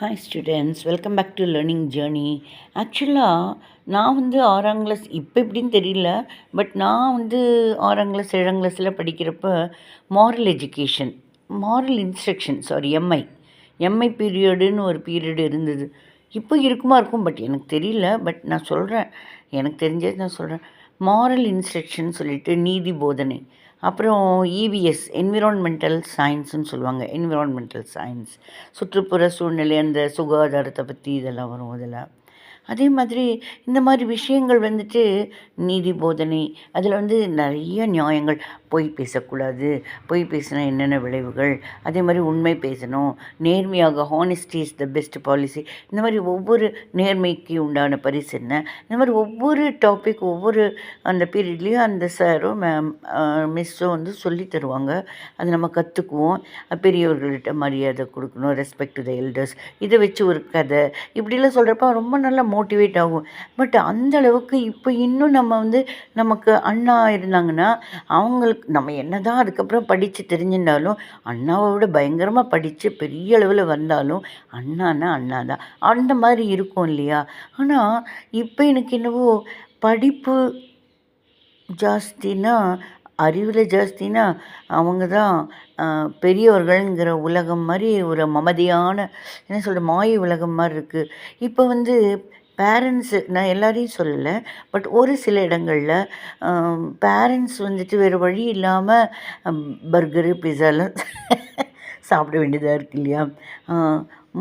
Hi students, welcome back to learning journey. ஆக்சுவலாக நான் வந்து 6ஆம் கிளாஸ் இப்போ எப்படின்னு தெரியல. பட் நான் வந்து 6ஆம் கிளாஸ் 7ஆம் கிளாஸில் படிக்கிறப்ப moral education, moral instruction, sorry MI பீரியடுன்னு ஒரு பீரியடு இருந்தது. இப்போ இருக்குமா இருக்கும், பட் எனக்கு தெரியல. பட் நான் சொல்கிறேன், எனக்கு தெரிஞ்சது நான் சொல்கிறேன். மாரல் இன்ஸ்ட்ரக்ஷன் சொல்லிட்டு நீதி போதனை, அப்புறம் இவிஎஸ் என்விரான்மெண்டல் சயின்ஸ்னு சொல்லுவாங்க. என்விரான்மெண்டல் சயின்ஸ் சுற்றுப்புற சூழ்நிலை, அந்த சுகாதாரத்தை பற்றி இதெல்லாம் வரும் அதில். அதே மாதிரி இந்த மாதிரி விஷயங்கள் வந்துட்டு நீதி போதனை, அதில் வந்து நிறைய நியாயங்கள். பொய் பேசக்கூடாது, பொய் பேசினா என்னென்ன விளைவுகள், அதே மாதிரி உண்மை பேசணும், நேர்மையாக, honesty is the best policy. இந்த மாதிரி ஒவ்வொரு நேர்மைக்கு உண்டான பரிசு என்ன, இந்த மாதிரி ஒவ்வொரு டாபிக் ஒவ்வொரு அந்த பீரியட்லேயும் அந்த சாரும் மிஸ்ஸும் வந்து சொல்லி தருவாங்க. அதை நம்ம கற்றுக்குவோம். பெரியவர்கள்கிட்ட மரியாதை கொடுக்கணும், ரெஸ்பெக்ட் டு த எல்டர்ஸ், இதை வச்சு ஒரு கதை இப்படிலாம் சொல்கிறப்ப ரொம்ப நல்லா மோட்டிவேட் ஆகும். பட் அந்த அளவுக்கு இப்போ இன்னும் நம்ம வந்து நமக்கு அண்ணா இருந்தாங்கன்னா, அவங்களுக்கு நம்ம என்ன தான் அதுக்கப்புறம் படித்து தெரிஞ்சிருந்தாலும், அண்ணாவை விட பயங்கரமாக படித்து பெரிய அளவில் வந்தாலும் அண்ணான்னா அண்ணா தான், அந்த மாதிரி இருக்கும் இல்லையா? ஆனால் இப்போ எனக்கு என்னவோ படிப்பு ஜாஸ்தினா, அறிவில் ஜாஸ்தினா அவங்க தான் பெரியவர்கள்ங்கிற உலகம் மாதிரி ஒரு மமதியான, என்ன சொல்கிற, மாய உலகம் மாதிரி இருக்குது. இப்போ வந்து பேரண்ட்ஸு, நான் எல்லாரையும் சொல்லலை, பட் ஒரு சில இடங்களில் பேரண்ட்ஸ் வந்துட்டு வேறு வழி இல்லாமல் பர்கரு பிஸாலாம் சாப்பிட வேண்டியதாக இருக்குது இல்லையா?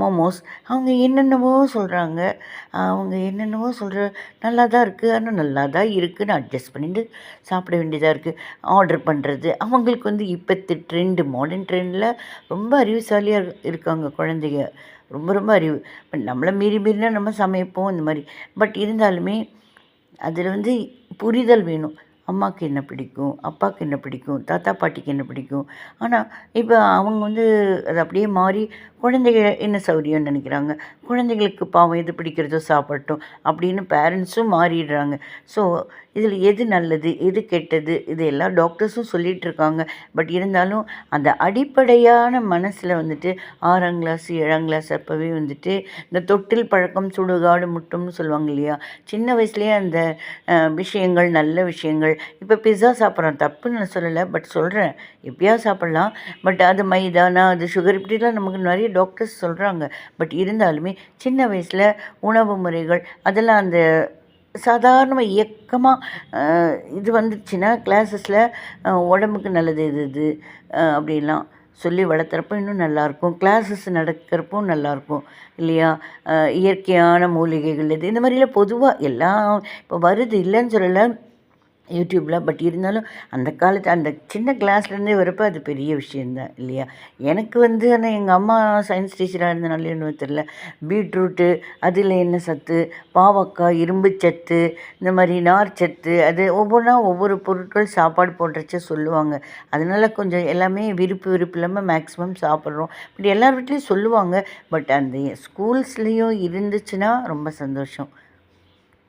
மோமோஸ், அவங்க என்னென்னவோ சொல்கிறாங்க. அவங்க என்னென்னவோ நல்லா தான் இருக்குது, ஆனால் நல்லா தான் இருக்குதுன்னு அட்ஜஸ்ட் பண்ணிட்டு சாப்பிட வேண்டியதாக இருக்குது. ஆர்டர் பண்ணுறது, அவங்களுக்கு வந்து இப்போத்து ட்ரெண்டு, மாடர்ன் ட்ரெண்டில் ரொம்ப அறிவுசாலியாக இருக்காங்க குழந்தைங்க, ரொம்ப ரொம்ப அறிவு. பட் நம்மளை மீறினா நம்ம சமைப்போம் இந்த மாதிரி. பட் இருந்தாலுமே அதில் வந்து புரிதல் வேணும். அம்மாவுக்கு என்ன பிடிக்கும், அப்பாவுக்கு என்ன பிடிக்கும், தாத்தா பாட்டிக்கு என்ன பிடிக்கும். ஆனால் இப்போ அவங்க வந்து அது அப்படியே மாறி குழந்தைகள் என்ன சௌகரியம்னு நினைக்கிறாங்க. குழந்தைகளுக்கு பாவம் எது பிடிக்கிறதோ சாப்பிடட்டும் அப்படின்னு பேரண்ட்ஸும் மாறிடுறாங்க. ஸோ இதில் எது நல்லது எது கெட்டது இது எல்லா டாக்டர்ஸும் சொல்லிகிட்ருக்காங்க. பட் இருந்தாலும் அந்த அடிப்படையான மனசில் வந்துட்டு 6ஆம் கிளாஸ் 7ஆம் கிளாஸ் அப்போவே வந்துட்டு இந்த தொட்டில் பழக்கம் சுடுகாடு முட்டும்னு சொல்லுவாங்க இல்லையா? சின்ன வயசுலேயே அந்த விஷயங்கள், நல்ல விஷயங்கள். இப்போ பிஸ்ஸா சாப்பிட்றோம், தப்புன்னு நான் சொல்லலை, பட் சொல்கிறேன் எப்பயா சாப்பிட்லாம். பட் அது மைதானா, அது சுகர், இப்படிலாம் நமக்கு நிறைய டாக்டர்ஸ் சொல்கிறாங்க. பட் இருந்தாலுமே சின்ன வயசில் உணவு முறைகள் அதெல்லாம் அந்த சாதாரணமாக இயக்கமாக இது வந்துச்சுன்னா கிளாஸஸில் உடம்புக்கு நல்லது எது இது அப்படின்லாம் சொல்லி வளர்த்துறப்போ இன்னும் நல்லாயிருக்கும். கிளாஸஸ் நடக்கிறப்போ நல்லாயிருக்கும் இல்லையா? இயற்கையான மூலிகைகள் இது, இந்த மாதிரிலாம் பொதுவாக எல்லாம் இப்போ வருது, இல்லைன்னு சொல்லலை யூடியூப்பில். பட் இருந்தாலும் அந்த காலத்து அந்த சின்ன கிளாஸ்லேருந்தே வரப்போ அது பெரிய விஷயந்தான் இல்லையா? எனக்கு வந்து, ஆனால் எங்கள் அம்மா சயின்ஸ் டீச்சராக இருந்தனால என்ன தெரியல, பீட்ரூட்டு அதில் என்ன சத்து, பாவக்காய் இரும்பு சத்து, இந்த மாதிரி நார் சத்து, அது ஒவ்வொன்றா ஒவ்வொரு பொருட்கள் சாப்பாடு போடுறச்ச சொல்லுவாங்க. அதனால் கொஞ்சம் எல்லாமே விருப்பு இல்லாமல் மேக்ஸிமம் சாப்பிட்றோம். பட் எல்லார் வீட்லேயும் சொல்லுவாங்க. பட் அந்த ஸ்கூல்ஸ்லேயும் இருந்துச்சுன்னா ரொம்ப சந்தோஷம்.